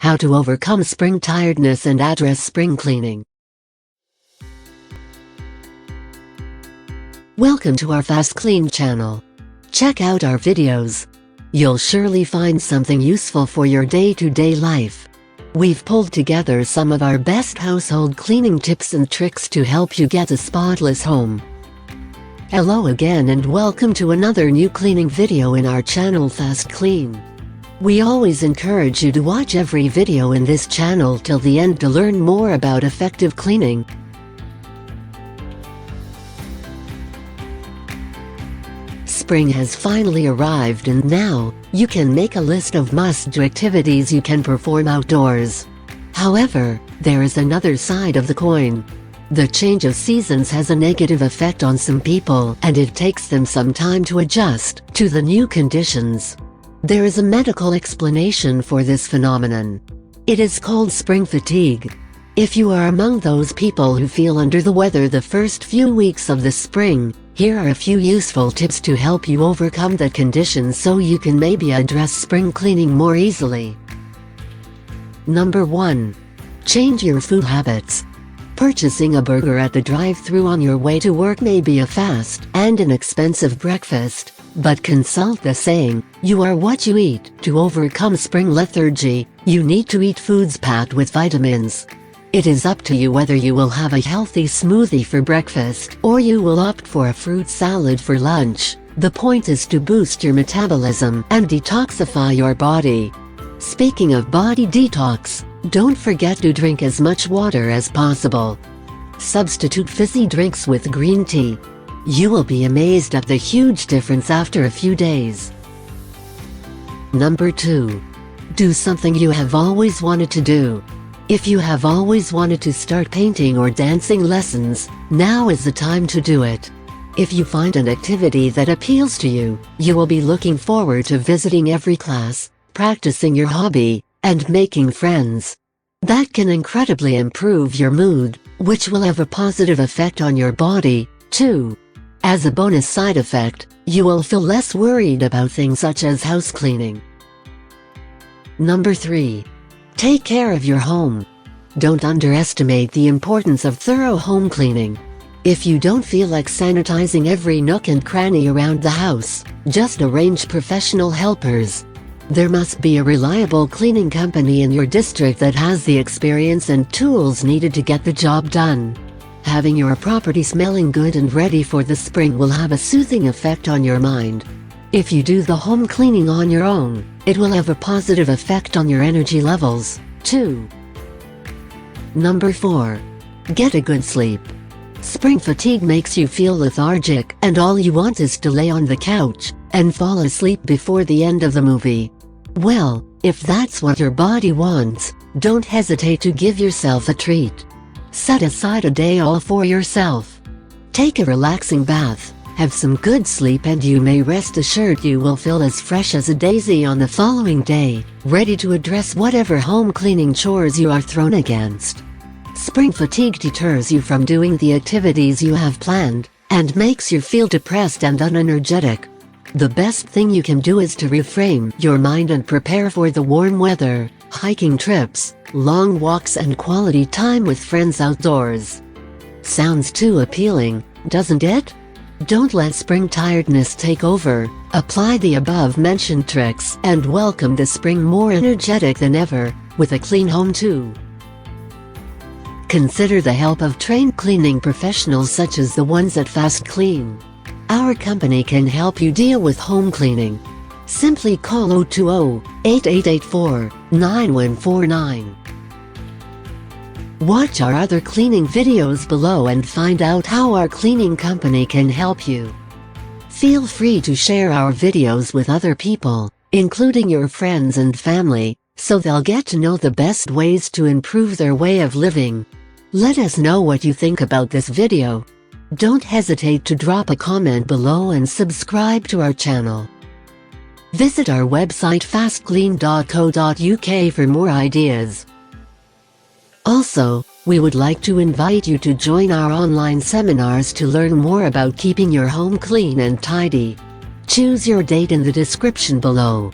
How to overcome spring tiredness and address spring cleaning. Welcome to our FastKlean channel. Check out our videos. You'll surely find something useful for your day-to-day life. We've pulled together some of our best household cleaning tips and tricks to help you get a spotless home. Hello again and welcome to another new cleaning video in our channel FastKlean. We always encourage you to watch every video in this channel till the end to learn more about effective cleaning. Spring has finally arrived and now, you can make a list of must-do activities you can perform outdoors. However, there is another side of the coin. The change of seasons has a negative effect on some people and it takes them some time to adjust to the new conditions. There is a medical explanation for this phenomenon. It is called spring fatigue. If you are among those people who feel under the weather the first few weeks of the spring, here are a few useful tips to help you overcome that condition so you can maybe address spring cleaning more easily. Number 1. Change your food habits. Purchasing a burger at the drive-thru on your way to work may be a fast and inexpensive breakfast, but consult the saying, "You are what you eat." To overcome spring lethargy, you need to eat foods packed with vitamins. It is up to you whether you will have a healthy smoothie for breakfast or you will opt for a fruit salad for lunch. The point is to boost your metabolism and detoxify your body. Speaking of body detox, don't forget to drink as much water as possible. Substitute fizzy drinks with green tea. You will be amazed at the huge difference after a few days. Number 2. Do something you have always wanted to do. If you have always wanted to start painting or dancing lessons, now is the time to do it. If you find an activity that appeals to you, you will be looking forward to visiting every class, practicing your hobby, and making friends. That can incredibly improve your mood, which will have a positive effect on your body, too. As a bonus side effect, you will feel less worried about things such as house cleaning. Number 3. Take care of your home. Don't underestimate the importance of thorough home cleaning. If you don't feel like sanitizing every nook and cranny around the house, just arrange professional helpers. There must be a reliable cleaning company in your district that has the experience and tools needed to get the job done. Having your property smelling good and ready for the spring will have a soothing effect on your mind. If you do the home cleaning on your own, it will have a positive effect on your energy levels, too. Number 4. Get a good sleep. Spring fatigue makes you feel lethargic and all you want is to lay on the couch and fall asleep before the end of the movie. Well, if that's what your body wants, don't hesitate to give yourself a treat. Set aside a day all for yourself. Take a relaxing bath, have some good sleep and you may rest assured you will feel as fresh as a daisy on the following day, ready to address whatever home cleaning chores you are thrown against. Spring fatigue deters you from doing the activities you have planned, and makes you feel depressed and unenergetic. The best thing you can do is to reframe your mind and prepare for the warm weather, hiking trips, long walks and quality time with friends outdoors. Sounds too appealing, doesn't it? Don't let spring tiredness take over. Apply the above-mentioned tricks and welcome the spring more energetic than ever, with a clean home too. Consider the help of trained cleaning professionals such as the ones at FastKlean. Our company can help you deal with home cleaning. Simply call 020-8884-9149. Watch our other cleaning videos below and find out how our cleaning company can help you. Feel free to share our videos with other people, including your friends and family, so they'll get to know the best ways to improve their way of living. Let us know what you think about this video. Don't hesitate to drop a comment below and subscribe to our channel. Visit our website fastklean.co.uk for more ideas. Also, we would like to invite you to join our online seminars to learn more about keeping your home clean and tidy. Choose your date in the description below.